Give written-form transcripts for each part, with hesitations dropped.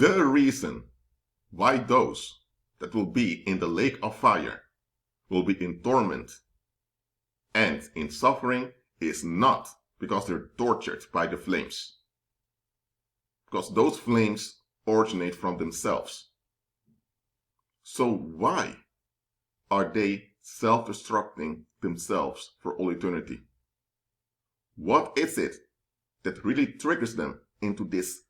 The reason why those that will be in the lake of fire will be in torment and in suffering is not because they're tortured by the flames. Because those flames originate from themselves. So why are they self-destructing themselves for all eternity? What is it that really triggers them into this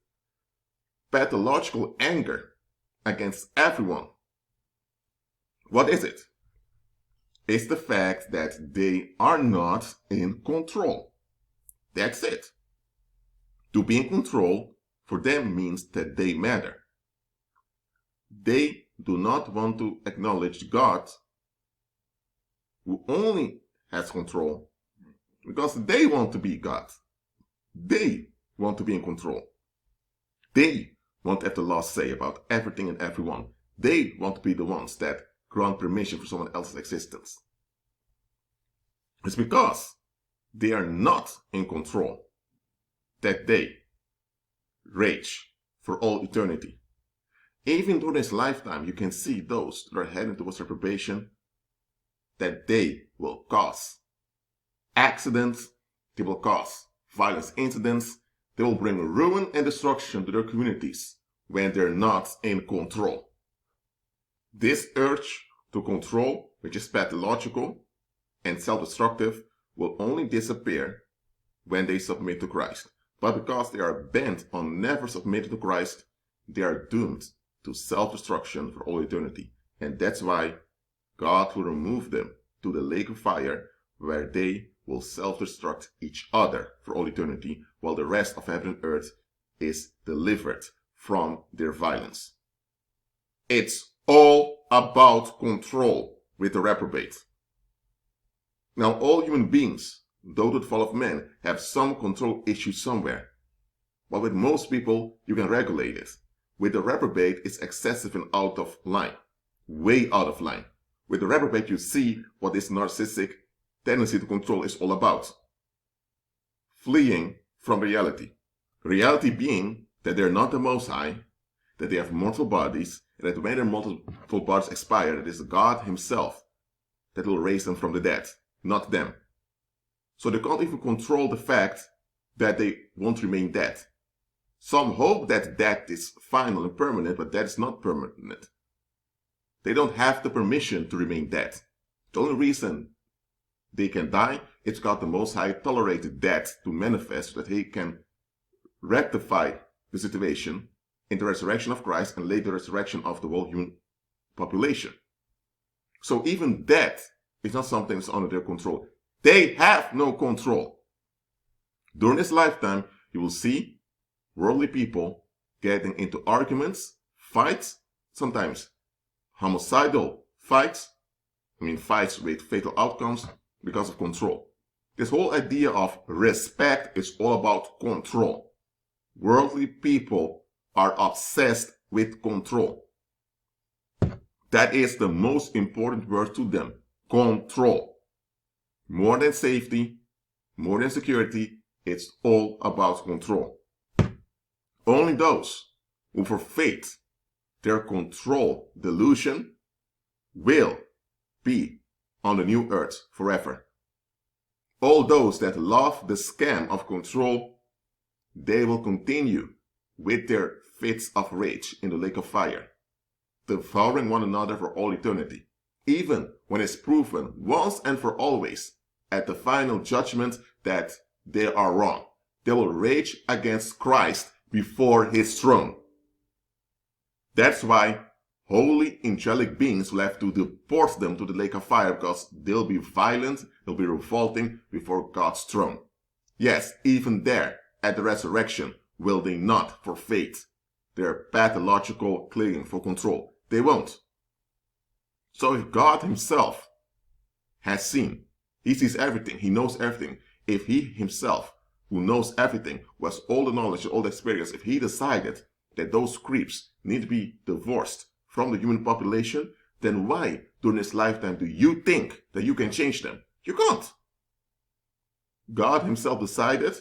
pathological anger against everyone? What is it? It's the fact that they are not in control. That's it. To be in control for them means that they matter. They do not want to acknowledge God, who only has control, because they want to be God. They want to be in control. They want to have the last say about everything and everyone. They want to be the ones that grant permission for someone else's existence. It's because they are not in control that they rage for all eternity. Even during this lifetime, you can see those that are heading towards reprobation, that they will cause accidents, they will cause violence incidents, they will bring ruin and destruction to their communities when they're not in control. This urge to control, which is pathological and self-destructive, will only disappear when they submit to Christ. But because they are bent on never submitting to Christ, they are doomed to self-destruction for all eternity. And that's why God will remove them to the lake of fire, where they will self-destruct each other for all eternity, while the rest of heaven and earth is delivered from their violence. It's all about control with the reprobate. Now, all human beings, those that fall of man, have some control issue somewhere. But with most people, you can regulate it. With the reprobate, it's excessive and out of line. Way out of line. With the reprobate, you see what this narcissistic tendency to control is all about. Fleeing from reality. Reality being that they're not the Most High, that they have mortal bodies, and that when their mortal bodies expire, it is God Himself that will raise them from the dead, not them. So they can't even control the fact that they won't remain dead. Some hope that death is final and permanent, but that is not permanent. They don't have the permission to remain dead. The only reason they can die is because the Most High tolerated death to manifest so that He can rectify the situation in the resurrection of Christ and later the resurrection of the whole human population. So even death is not something that's under their control. They have no control. During this lifetime, you will see worldly people getting into arguments, fights, sometimes homicidal fights, fights with fatal outcomes because of control. This whole idea of respect is all about control. Worldly people are obsessed with control. That is the most important word to them. Control. More than safety, more than security, it's all about control. Only those who forfeit their control delusion will be on the new earth forever. All those that love the scam of control, they will continue with their fits of rage in the lake of fire, devouring one another for all eternity, even when it's proven once and for always at the final judgment that they are wrong. They will rage against Christ before His throne. That's why holy angelic beings will have to deport them to the lake of fire, because they'll be violent, they'll be revolting before God's throne. Yes, even there, at the resurrection, will they not forfeit their pathological clinging for control? They won't. So if God Himself has seen, He sees everything, He knows everything. If He Himself, who knows everything, who has all the knowledge and all the experience, if He decided that those creeps need to be divorced from the human population, then why, during this lifetime, do you think that you can change them? You can't. God Himself decided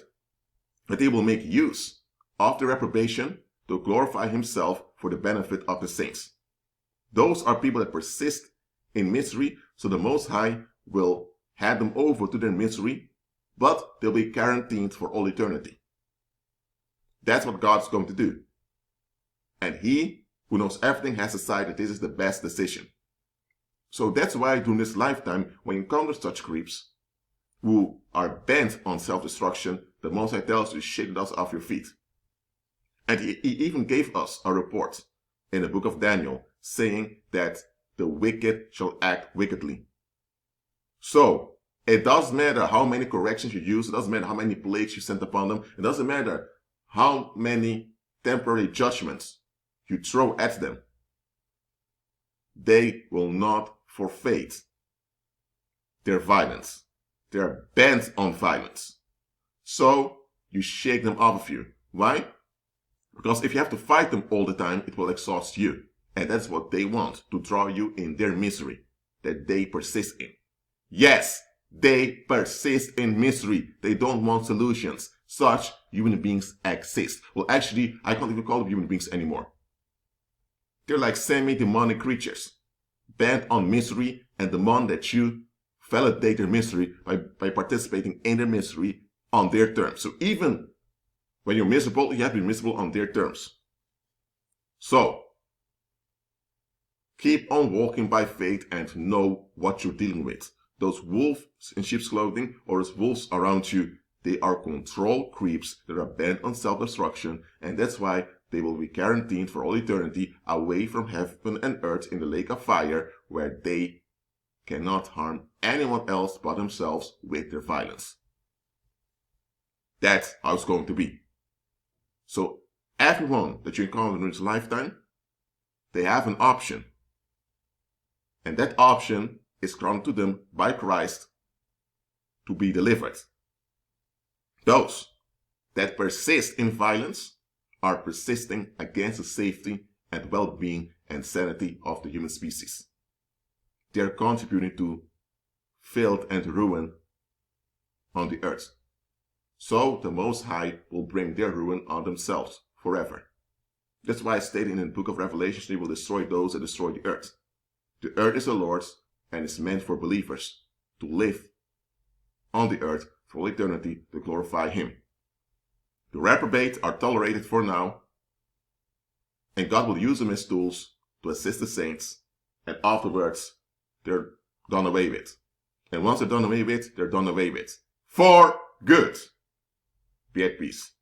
that He will make use of the reprobation to glorify himself for the benefit of the saints. Those are people that persist in misery, so the Most High will hand them over to their misery, but they'll be quarantined for all eternity. That's what God's going to do. And He, who knows everything, has decided this is the best decision. So that's why during this lifetime, when you encounter such creeps who are bent on self-destruction, the Most High tells you to shake the dust off your feet. And he even gave us a report in the book of Daniel saying that the wicked shall act wickedly. So it doesn't matter how many corrections you use, it doesn't matter how many plagues you send upon them, it doesn't matter how many temporary judgments you throw at them. They will not forfeit their violence. They are bent on violence. So you shake them off of you. Why? Because if you have to fight them all the time, it will exhaust you. And that's what they want, to draw you in their misery that they persist in. Yes, they persist in misery. They don't want solutions. Such human beings exist. Well, actually, I can't even call them human beings anymore. They're like semi-demonic creatures, bent on misery and demand that you validate their misery by participating in their misery on their terms. So even when you're miserable, you have to be miserable on their terms. So, keep on walking by faith and know what you're dealing with. Those wolves in sheep's clothing or those wolves around you, they are control creeps that are bent on self-destruction, and that's why they will be quarantined for all eternity away from heaven and earth in the lake of fire, where they cannot harm anyone else but themselves with their violence. That's how it's going to be. So everyone that you encounter in this lifetime, they have an option. And that option is granted to them by Christ to be delivered. Those that persist in violence are persisting against the safety and well-being and sanity of the human species. They are contributing to filth and ruin on the earth. So the Most High will bring their ruin on themselves forever. That's why it's stated in the book of Revelation, He will destroy those that destroy the earth. The earth is the Lord's and is meant for believers to live on the earth for all eternity to glorify Him. The reprobate are tolerated for now, and God will use them as tools to assist the saints, and afterwards they're done away with. And once they're done away with, they're done away with. For good. Be at peace.